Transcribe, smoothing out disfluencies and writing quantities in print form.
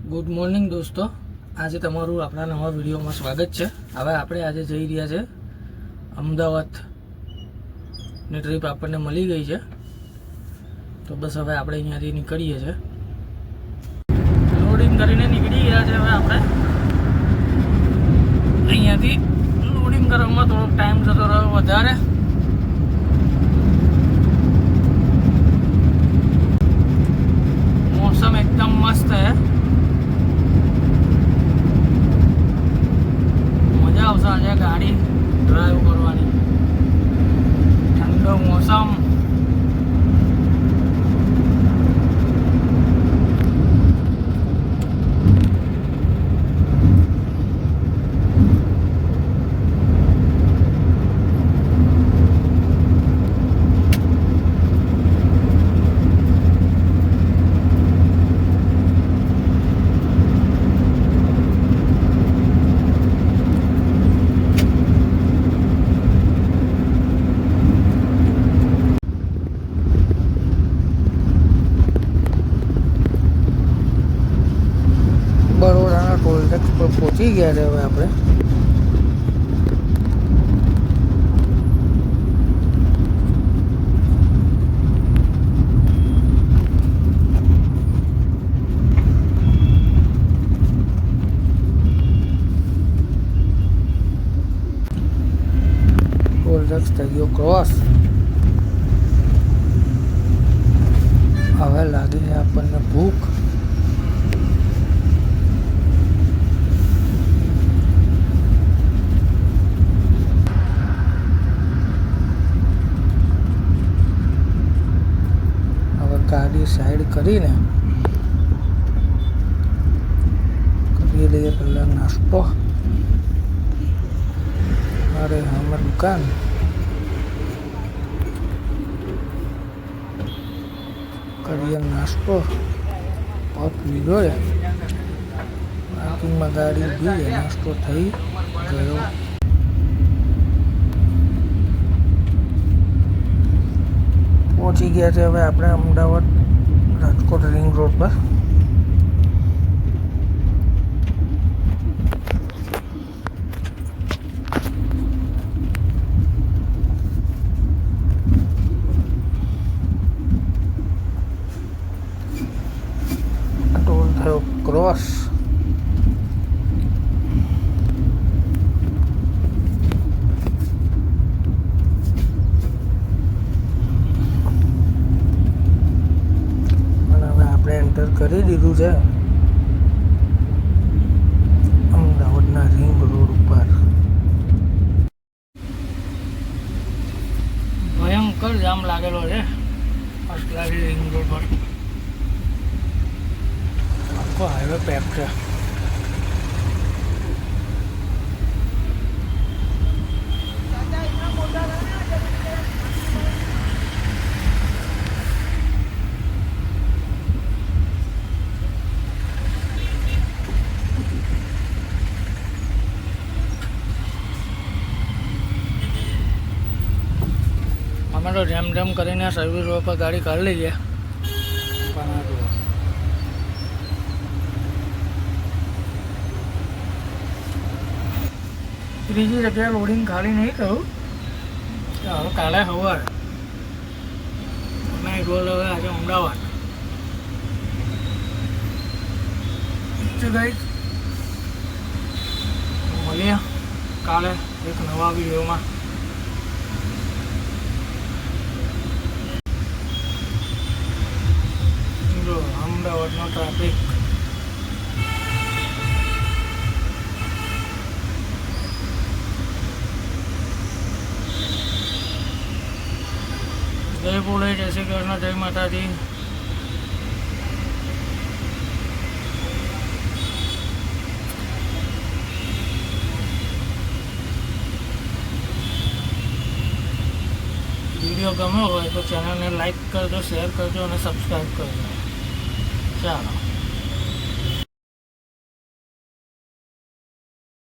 Good morning દોસ્તો, આજે તમારું આપણા નવા વિડીયોમાં સ્વાગત છે। હવે આપણે આજે જઈ રહ્યા છે અમદાવાદની ટ્રીપ આપણને મળી ગઈ છે, તો બસ હવે આપણે અહીંયાથી નીકળીએ છીએ। લોડિંગ કરીને નીકળી ગયા છે। હવે આપણે અહીંયાથી લોડિંગ કરવામાં થોડોક ટાઈમ જતો રહ્યો વધારે। मौसम एकदम मस्त है, मजा आवશે આજે ગાડી ડ્રાઈવ કરવાની। ઠંડો મોસમ, બરોડાના ટોલ ટેક્સ પર પહોંચી ગયા છે। હવે આપણે ટોલ ટેક્સ થઈ ગયો ક્રોસ। હવે લાગી છે આપણને ભૂખ। ગાડી સાઈડ કરીને કરી લઈએ પહેલાં નાસ્તો। અરે અમારી દુકાન કરીએ નાસ્તો। પપ લીધો છે, પાર્કિંગમાં ગાડી ઉભી, નાસ્તો થઈ ગયો। પહોંચી ગયા છે હવે આપણે અમદાવાદ રાજકોટ રિંગ રોડ પર। ટોલ થયો ક્રોસ। એન્ટર કરી દીધું છે અમદાવાદના રિંગ રોડ ઉપર। ભયંકર જામ લાગેલો છે ફર્સ્ટ ક્લાસ રિંગ રોડ પર। આખો હાઈવે પેક છે। અમે તો જેમ જેમ કરીને સર્વિસ રોડ પર ગાડી કાઢી લઈએ, પણ આ જુઓ ત્રીજી જગ્યાએ લોડિંગ ખાલી નહીં થયું। હવે કાલે સવારે અમે રોડ હવે આજે અમદાવાદ ગઈ। મળીએ કાલે એક નવા વિડીયોમાં। અમદાવાદનો ટ્રાફિક જય ભોલે, જય શ્રી કૃષ્ણ, જય માતાજી। વિડીયો ગમ્યો હોય તો ચેનલને લાઈક કરજો, શેર કરજો અને સબસ્ક્રાઈબ કરજો। ચાલો।